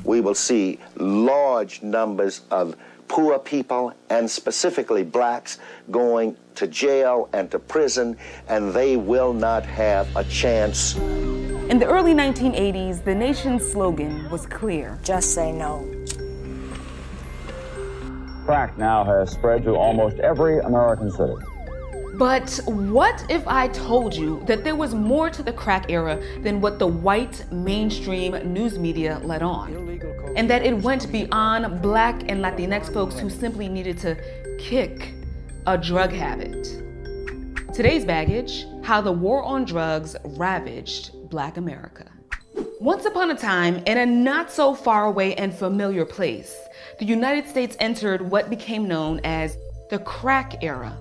We will see large numbers of poor people, and specifically blacks, going to jail and to prison, and they will not have a chance. In the early 1980s, the nation's slogan was clear. Just say no. Crack now has spread to almost every American city. But what if I told you that there was more to the crack era than what the white mainstream news media let on? And that it went beyond Black and Latinx folks who simply needed to kick a drug habit. Today's baggage, how the war on drugs ravaged Black America. Once upon a time, in a not so far away and familiar place, the United States entered what became known as the crack era.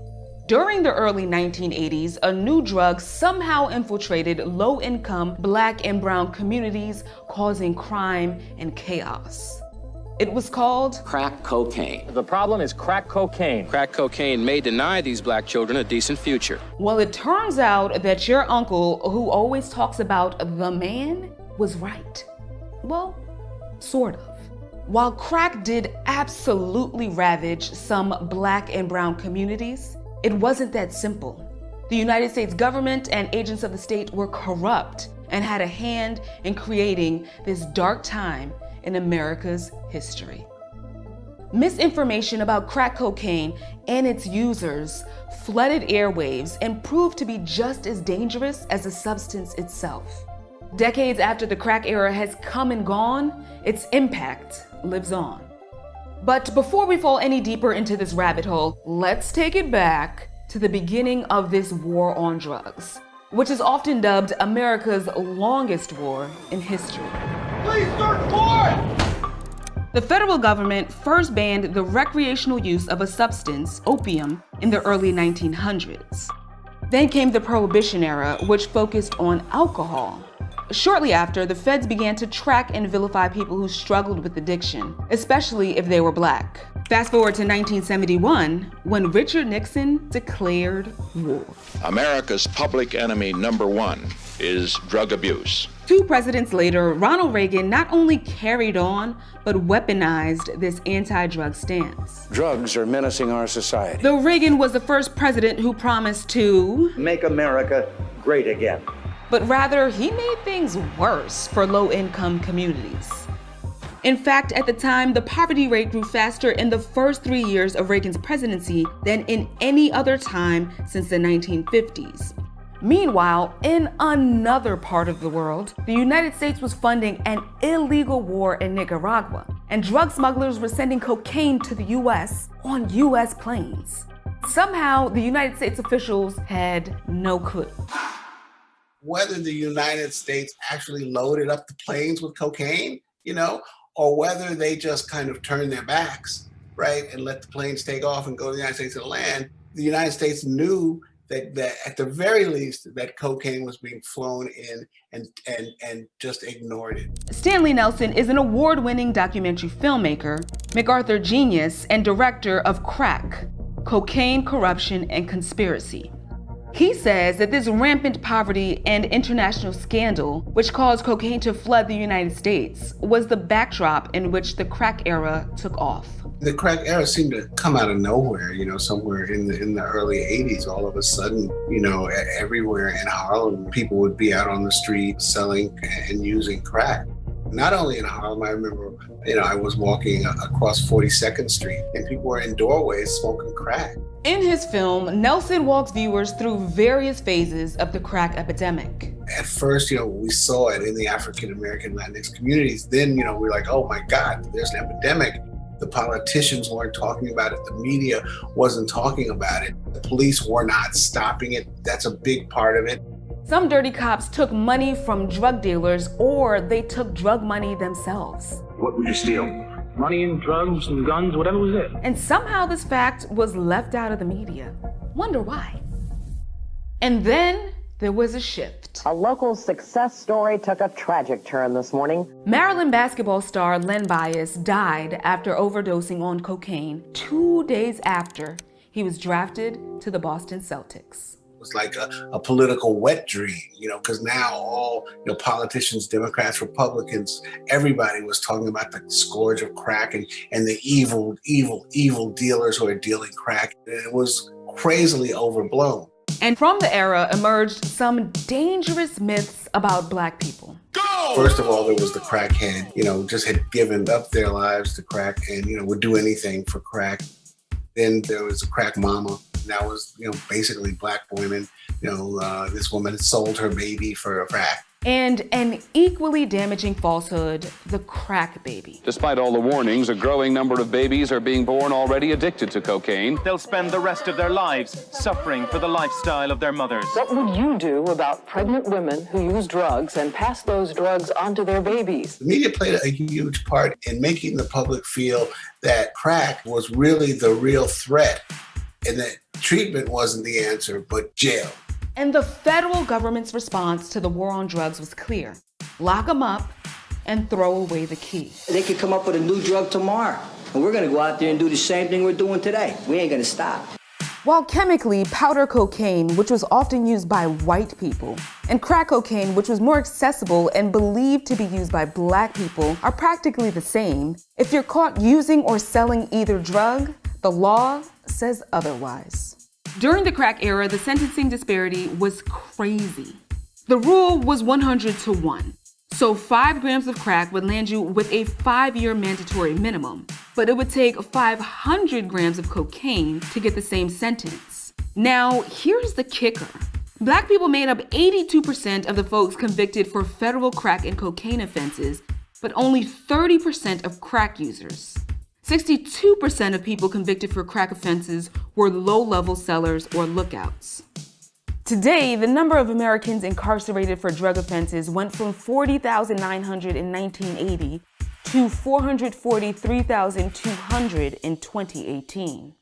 During the early 1980s, a new drug somehow infiltrated low-income Black and brown communities, causing crime and chaos. It was called crack cocaine. The problem is crack cocaine. Crack cocaine may deny these black children a decent future. Well, it turns out that your uncle, who always talks about the man, was right. Well, sort of. While crack did absolutely ravage some Black and brown communities, it wasn't that simple. The United States government and agents of the state were corrupt and had a hand in creating this dark time in America's history. Misinformation about crack cocaine and its users flooded airwaves and proved to be just as dangerous as the substance itself. Decades after the crack era has come and gone, its impact lives on. But before we fall any deeper into this rabbit hole, let's take it back to the beginning of this war on drugs, which is often dubbed America's longest war in history. Please search warrant! The federal government first banned the recreational use of a substance, opium, in the early 1900s. Then came the Prohibition era, which focused on alcohol. Shortly after, the feds began to track and vilify people who struggled with addiction, especially if they were Black. Fast forward to 1971, when Richard Nixon declared war. America's public enemy number one is drug abuse. 2 presidents later, Ronald Reagan not only carried on, but weaponized this anti-drug stance. Drugs are menacing our society. Though Reagan was the first president who promised to make America great again. But rather, he made things worse for low-income communities. In fact, at the time, the poverty rate grew faster in the first 3 years of Reagan's presidency than in any other time since the 1950s. Meanwhile, in another part of the world, the United States was funding an illegal war in Nicaragua, and drug smugglers were sending cocaine to the US on US planes. Somehow, the United States officials had no clue. Whether the United States actually loaded up the planes with cocaine, or whether they just kind of turned their backs, right, and let the planes take off and go to the United States to land, the United States knew that at the very least that cocaine was being flown in and just ignored it. Stanley Nelson is an award-winning documentary filmmaker, MacArthur genius, and director of Crack: Cocaine, Corruption, and Conspiracy. He says that this rampant poverty and international scandal, which caused cocaine to flood the United States, was the backdrop in which the crack era took off. The crack era seemed to come out of nowhere, somewhere in the early 80s. All of a sudden, everywhere in Harlem, people would be out on the street selling and using crack. Not only in Harlem, I remember, I was walking across 42nd Street and people were in doorways smoking crack. In his film, Nelson walks viewers through various phases of the crack epidemic. At first, we saw it in the African-American Latinx communities. Then, we're like, oh my God, there's an epidemic. The politicians weren't talking about it. The media wasn't talking about it. The police were not stopping it. That's a big part of it. Some dirty cops took money from drug dealers, or they took drug money themselves. What would you steal? Money and drugs and guns, whatever was it. And somehow this fact was left out of the media. Wonder why? And then there was a shift. A local success story took a tragic turn this morning. Maryland basketball star Len Bias died after overdosing on cocaine 2 days after he was drafted to the Boston Celtics. was like a political wet dream, because now all politicians, Democrats, Republicans, everybody was talking about the scourge of crack and the evil dealers who are dealing crack. It was crazily overblown. And from the era emerged some dangerous myths about Black people. First of all, there was the crackhead, just had given up their lives to crack and, would do anything for crack. Then there was a crack mama. That was, basically Black women. This woman sold her baby for crack. And an equally damaging falsehood, the crack baby. Despite all the warnings, a growing number of babies are being born already addicted to cocaine. They'll spend the rest of their lives suffering for the lifestyle of their mothers. What would you do about pregnant women who use drugs and pass those drugs on to their babies? The media played a huge part in making the public feel that crack was really the real threat and that treatment wasn't the answer, but jail. And the federal government's response to the war on drugs was clear. Lock them up and throw away the key. They could come up with a new drug tomorrow, and we're gonna go out there and do the same thing we're doing today. We ain't gonna stop. While chemically, powder cocaine, which was often used by white people, and crack cocaine, which was more accessible and believed to be used by Black people, are practically the same, if you're caught using or selling either drug, the law says otherwise. During the crack era, the sentencing disparity was crazy. The rule was 100 to 1. So 5 grams of crack would land you with a 5-year mandatory minimum, but it would take 500 grams of cocaine to get the same sentence. Now, here's the kicker. Black people made up 82% of the folks convicted for federal crack and cocaine offenses, but only 30% of crack users. 62% of people convicted for crack offenses were low-level sellers or lookouts. Today, the number of Americans incarcerated for drug offenses went from 40,900 in 1980 to 443,200 in 2018.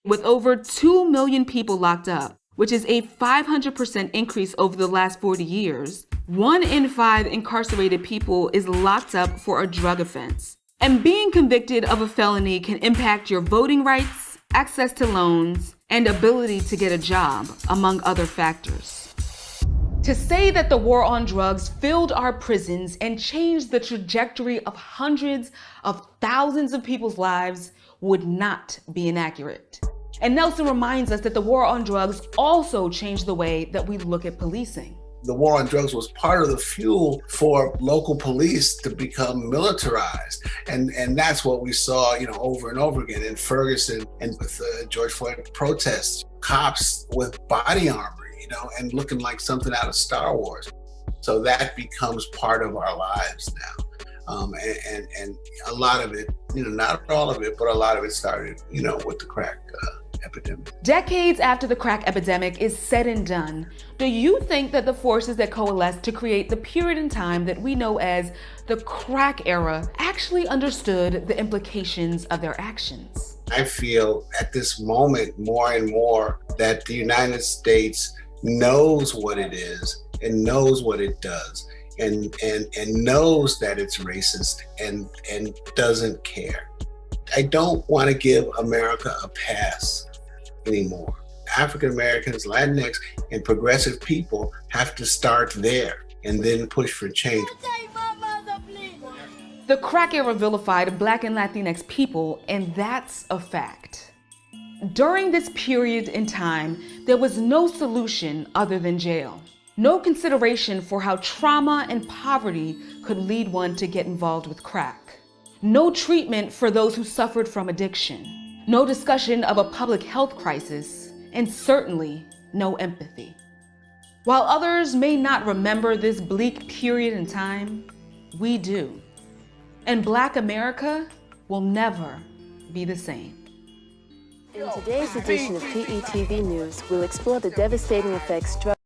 With over 2 million people locked up, which is a 500% increase over the last 40 years, 1 in 5 incarcerated people is locked up for a drug offense. And being convicted of a felony can impact your voting rights, access to loans, and ability to get a job, among other factors. To say that the war on drugs filled our prisons and changed the trajectory of hundreds of thousands of people's lives would not be inaccurate. And Nelson reminds us that the war on drugs also changed the way that we look at policing. The war on drugs was part of the fuel for local police to become militarized. And that's what we saw, over and over again in Ferguson and with the George Floyd protests, cops with body armor, and looking like something out of Star Wars. So that becomes part of our lives now. And a lot of it, not all of it, but a lot of it started, with the crack epidemic. Decades after the crack epidemic is said and done, do you think that the forces that coalesced to create the period in time that we know as the crack era actually understood the implications of their actions? I feel at this moment more and more that the United States knows what it is and knows what it does and knows that it's racist and doesn't care. I don't want to give America a pass anymore. African Americans, Latinx, and progressive people have to start there and then push for change. The crack era vilified Black and Latinx people, and that's a fact. During this period in time, there was no solution other than jail. No consideration for how trauma and poverty could lead one to get involved with crack. No treatment for those who suffered from addiction. No discussion of a public health crisis, and certainly no empathy. While others may not remember this bleak period in time, we do. And Black America will never be the same. In today's edition of PETV News, we'll explore the devastating effects drug